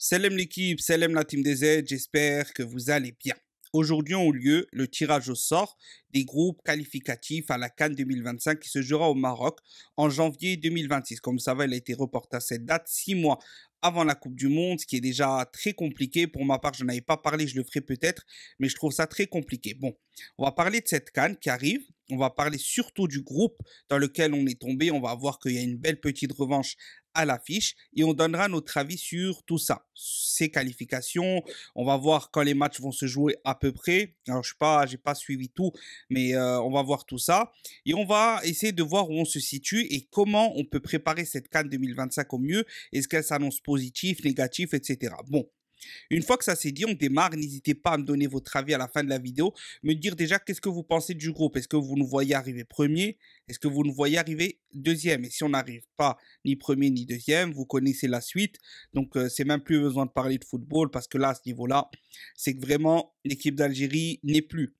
Salam l'équipe, salam la team des Z, j'espère que vous allez bien. Aujourd'hui ont lieu le tirage au sort des groupes qualificatifs à la CAN 2025 qui se jouera au Maroc en janvier 2026. Comme vous savez, elle a été reportée à cette date 6 mois avant la Coupe du Monde, ce qui est déjà très compliqué. Pour ma part, je n'en avais pas parlé, je le ferai peut-être, mais je trouve ça très compliqué. Bon, on va parler de cette CAN qui arrive. On va parler surtout du groupe dans lequel on est tombé. On va voir qu'il y a une belle petite revanche à l'affiche et on donnera notre avis sur tout ça, ces qualifications. On va voir quand les matchs vont se jouer à peu près. Alors j'ai pas suivi tout, mais on va voir tout ça et on va essayer de voir où on se situe et comment on peut préparer cette CAN 2025 au mieux. Est-ce qu'elle s'annonce positive, négative, etc. Bon. Une fois que ça s'est dit, on démarre. N'hésitez pas à me donner votre avis à la fin de la vidéo. Me dire déjà qu'est-ce que vous pensez du groupe. Est-ce que vous nous voyez arriver premier? Est-ce que vous nous voyez arriver deuxième? Et si on n'arrive pas ni premier ni deuxième, vous connaissez la suite. Donc, c'est même plus besoin de parler de football parce que là, à ce niveau-là, c'est que vraiment, l'équipe d'Algérie n'est plus.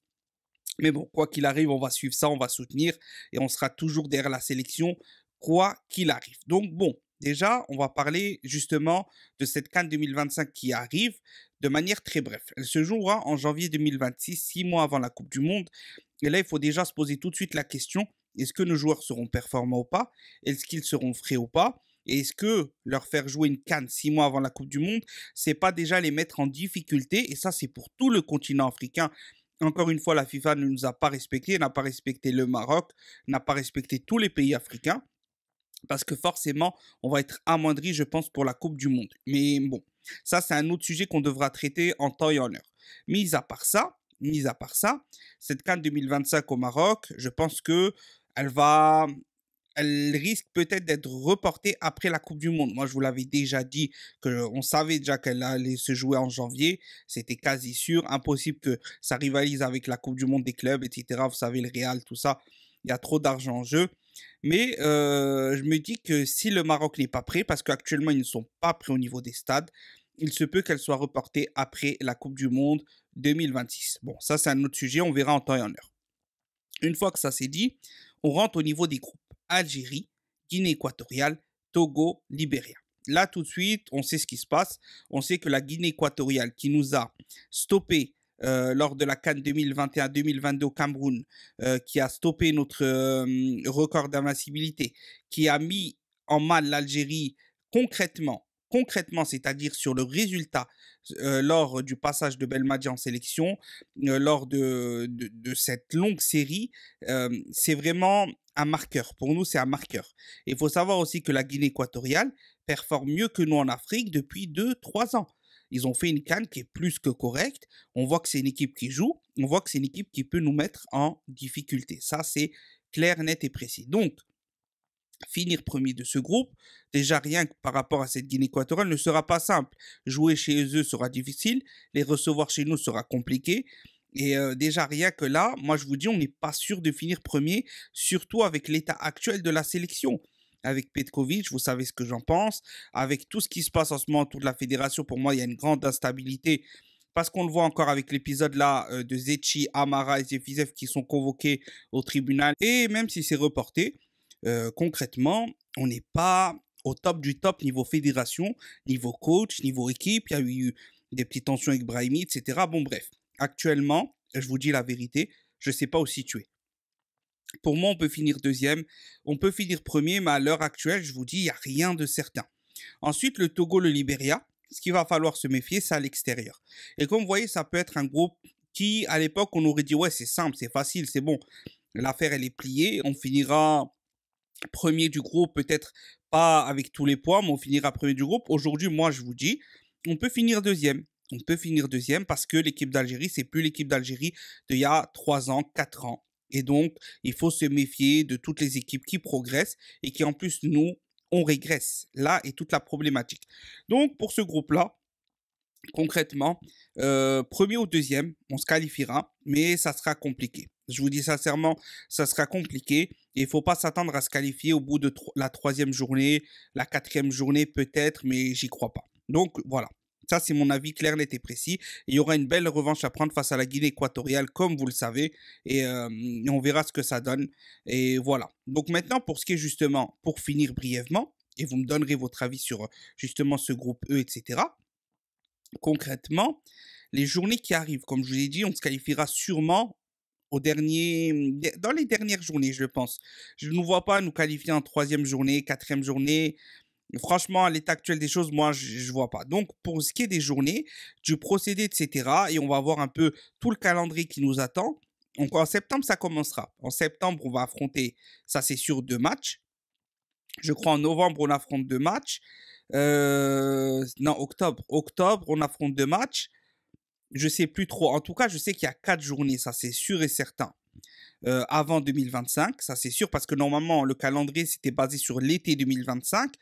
Mais bon, quoi qu'il arrive, on va suivre ça, on va soutenir et on sera toujours derrière la sélection, quoi qu'il arrive. Donc bon, déjà, on va parler justement de cette CAN 2025 qui arrive de manière très brève. Elle se jouera en janvier 2026, 6 mois avant la Coupe du Monde. Et là, il faut déjà se poser tout de suite la question, est-ce que nos joueurs seront performants ou pas? Est-ce qu'ils seront frais ou pas? Et est-ce que leur faire jouer une CAN 6 mois avant la Coupe du Monde, c'est pas déjà les mettre en difficulté? Et ça, c'est pour tout le continent africain. Encore une fois, la FIFA ne nous a pas respecté, n'a pas respecté le Maroc, n'a pas respecté tous les pays africains, parce que forcément, on va être amoindri, je pense, pour la Coupe du Monde. Mais bon, ça, c'est un autre sujet qu'on devra traiter en temps et en heure. Mis à part ça, cette CAN 2025 au Maroc, je pense que elle va, elle risque peut-être d'être reportée après la Coupe du Monde. Moi, je vous l'avais déjà dit qu'on savait déjà qu'elle allait se jouer en janvier. C'était quasi sûr. Impossible que ça rivalise avec la Coupe du Monde des clubs, etc. Vous savez, le Real, tout ça. Il y a trop d'argent en jeu. Mais je me dis que si le Maroc n'est pas prêt, parce qu'actuellement, ils ne sont pas prêts au niveau des stades, il se peut qu'elle soit reportée après la Coupe du Monde 2026. Bon, ça, c'est un autre sujet. On verra en temps et en heure. Une fois que ça c'est dit, on rentre au niveau des groupes. Algérie, Guinée équatoriale, Togo, Libéria. Là, tout de suite, on sait ce qui se passe. On sait que la Guinée équatoriale qui nous a stoppé lors de la CAN 2021-2022 au Cameroun, qui a stoppé notre record d'invincibilité, qui a mis en mal l'Algérie concrètement, c'est-à-dire sur le résultat lors du passage de Belmadi en sélection, lors de cette longue série, c'est vraiment un marqueur. Pour nous, c'est un marqueur. Il faut savoir aussi que la Guinée équatoriale performe mieux que nous en Afrique depuis 2, 3 ans. Ils ont fait une CAN qui est plus que correcte. On voit que c'est une équipe qui joue. On voit que c'est une équipe qui peut nous mettre en difficulté. Ça, c'est clair, net et précis. Donc, finir premier de ce groupe, déjà rien que par rapport à cette Guinée équatoriale, ne sera pas simple. Jouer chez eux sera difficile, les recevoir chez nous sera compliqué. Et déjà rien que là, moi je vous dis, on n'est pas sûr de finir premier, surtout avec l'état actuel de la sélection. Avec Petkovic, vous savez ce que j'en pense. Avec tout ce qui se passe en ce moment autour de la fédération, pour moi, il y a une grande instabilité. Parce qu'on le voit encore avec l'épisode là de Zetchi, Amara et Zefizev qui sont convoqués au tribunal. Et même si c'est reporté, concrètement, on n'est pas au top du top niveau fédération, niveau coach, niveau équipe. Il y a eu des petites tensions avec Brahimi, etc. Bon, bref. Actuellement, je vous dis la vérité, je ne sais pas où situer. Pour moi, on peut finir deuxième, on peut finir premier, mais à l'heure actuelle, je vous dis, il n'y a rien de certain. Ensuite, le Togo, le Libéria, ce qu'il va falloir se méfier, c'est à l'extérieur. Et comme vous voyez, ça peut être un groupe qui, à l'époque, on aurait dit, ouais, c'est simple, c'est facile, c'est bon. L'affaire, elle est pliée, on finira premier du groupe, peut-être pas avec tous les points, mais on finira premier du groupe. Aujourd'hui, moi, je vous dis, on peut finir deuxième. On peut finir deuxième parce que l'équipe d'Algérie, c'est plus l'équipe d'Algérie d'il y a 3 ans, 4 ans. Et donc, il faut se méfier de toutes les équipes qui progressent et qui, en plus, nous, on régresse. Là est toute la problématique. Donc, pour ce groupe-là, concrètement, premier ou deuxième, on se qualifiera, mais ça sera compliqué. Je vous dis sincèrement, ça sera compliqué. Et il ne faut pas s'attendre à se qualifier au bout de la 3e journée, la 4e journée peut-être, mais j'y crois pas. Donc voilà, ça c'est mon avis clair, net et précis. Il y aura une belle revanche à prendre face à la Guinée équatoriale, comme vous le savez, et on verra ce que ça donne. Et voilà. Donc maintenant, pour ce qui est justement, pour finir brièvement, et vous me donnerez votre avis sur justement ce groupe E, etc. concrètement, les journées qui arrivent, comme je vous ai dit, on se qualifiera sûrement dans les dernières journées, je pense. Je ne nous vois pas nous qualifier en troisième journée, quatrième journée. Franchement, à l'état actuel des choses, moi, je vois pas. Donc, pour ce qui est des journées, du procédé, etc., et on va voir un peu tout le calendrier qui nous attend. Donc, en septembre, ça commencera. En septembre, on va affronter, ça c'est sûr, 2 matchs. Je crois en novembre, on affronte 2 matchs. Non, octobre. Octobre, on affronte 2 matchs. Je sais plus trop. En tout cas, je sais qu'il y a 4 journées, ça c'est sûr et certain. Avant 2025, ça c'est sûr, parce que normalement, le calendrier, c'était basé sur l'été 2025.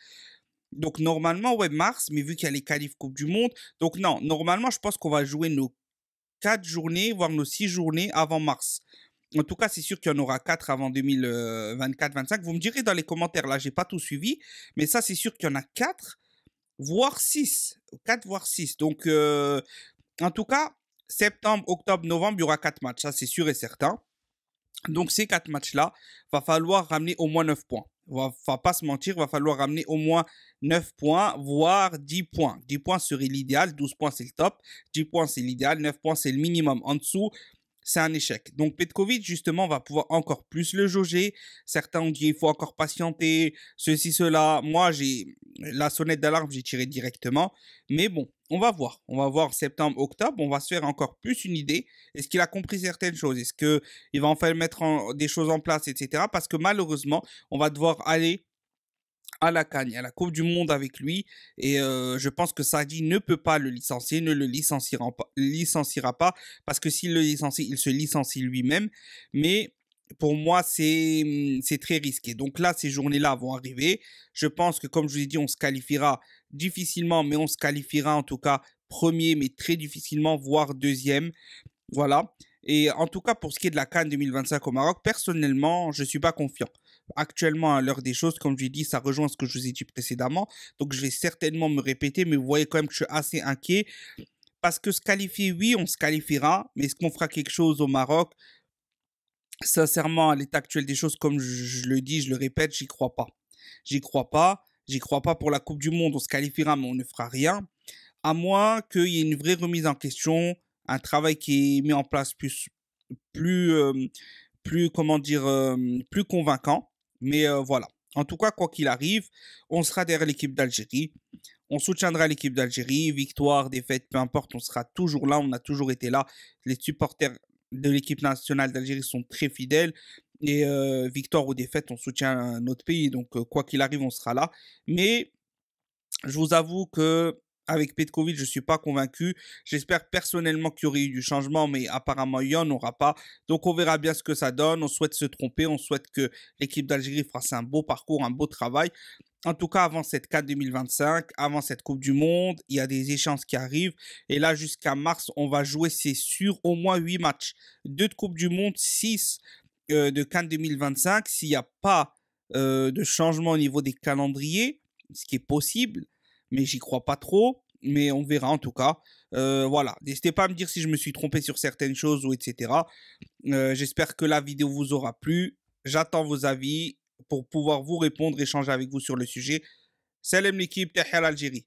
Donc normalement, ouais, mars, mais vu qu'il y a les qualifs Coupe du Monde, donc non, normalement, je pense qu'on va jouer nos 4 journées, voire nos 6 journées avant mars. En tout cas, c'est sûr qu'il y en aura 4 avant 2024-25. Vous me direz dans les commentaires, là, j'ai pas tout suivi, mais ça, c'est sûr qu'il y en a 4, voire 6. 4, voire 6. Donc, en tout cas, septembre, octobre, novembre, il y aura 4 matchs, ça, c'est sûr et certain. Donc ces 4 matchs-là, va falloir ramener au moins 9 points. Va pas se mentir, va falloir ramener au moins 9 points, voire 10 points. 10 points serait l'idéal, 12 points c'est le top, 10 points c'est l'idéal, 9 points c'est le minimum. En dessous, c'est un échec. Donc Petkovic, justement, va pouvoir encore plus le jauger. Certains ont dit il faut encore patienter, ceci, cela. Moi, j'ai la sonnette d'alarme, j'ai tiré directement. Mais bon, on va voir. On va voir septembre, octobre. On va se faire encore plus une idée. Est-ce qu'il a compris certaines choses? Est-ce qu'il va enfin mettre des choses en place, etc. Parce que malheureusement, on va devoir aller à la CAN, à la Coupe du Monde avec lui. Et je pense que Sadi ne peut pas le licencier, ne le licenciera pas, parce que s'il le licencie, il se licencie lui-même. Mais pour moi, c'est très risqué. Donc là, ces journées-là vont arriver. Je pense que, comme je vous ai dit, on se qualifiera difficilement, mais on se qualifiera en tout cas premier, mais très difficilement, voire deuxième. Voilà. Et en tout cas, pour ce qui est de la CAN 2025 au Maroc, personnellement, je ne suis pas confiant. Actuellement, à l'heure des choses, comme je l'ai dit, ça rejoint ce que je vous ai dit précédemment. Donc, je vais certainement me répéter, mais vous voyez quand même que je suis assez inquiet. Parce que se qualifier, oui, on se qualifiera, mais est-ce qu'on fera quelque chose au Maroc? Sincèrement, à l'état actuel des choses, comme je le dis, je le répète, j'y crois pas. J'y crois pas. J'y crois pas pour la Coupe du Monde, on se qualifiera, mais on ne fera rien. À moins qu'il y ait une vraie remise en question, un travail qui est mis en place plus, euh, comment dire, plus convaincant. Mais voilà. En tout cas, quoi qu'il arrive, on sera derrière l'équipe d'Algérie. On soutiendra l'équipe d'Algérie. Victoire, défaite, peu importe, on sera toujours là. On a toujours été là. Les supporters de l'équipe nationale d'Algérie sont très fidèles. Et victoire ou défaite, on soutient notre pays. Donc, quoi qu'il arrive, on sera là. Mais je vous avoue que avec Petkovic, je ne suis pas convaincu. J'espère personnellement qu'il y aurait eu du changement, mais apparemment, il n'y en aura pas. Donc, on verra bien ce que ça donne. On souhaite se tromper. On souhaite que l'équipe d'Algérie fasse un beau parcours, un beau travail. En tout cas, avant cette CAN 2025, avant cette Coupe du Monde, il y a des échéances qui arrivent. Et là, jusqu'à mars, on va jouer, c'est sûr, au moins 8 matchs. 2 de Coupe du Monde, 6 de CAN 2025. S'il n'y a pas de changement au niveau des calendriers, ce qui est possible, mais j'y crois pas trop. Mais on verra en tout cas. Voilà. N'hésitez pas à me dire si je me suis trompé sur certaines choses ou etc. J'espère que la vidéo vous aura plu. J'attends vos avis pour pouvoir vous répondre, échanger avec vous sur le sujet. Salam l'équipe, Tahia l'Algérie.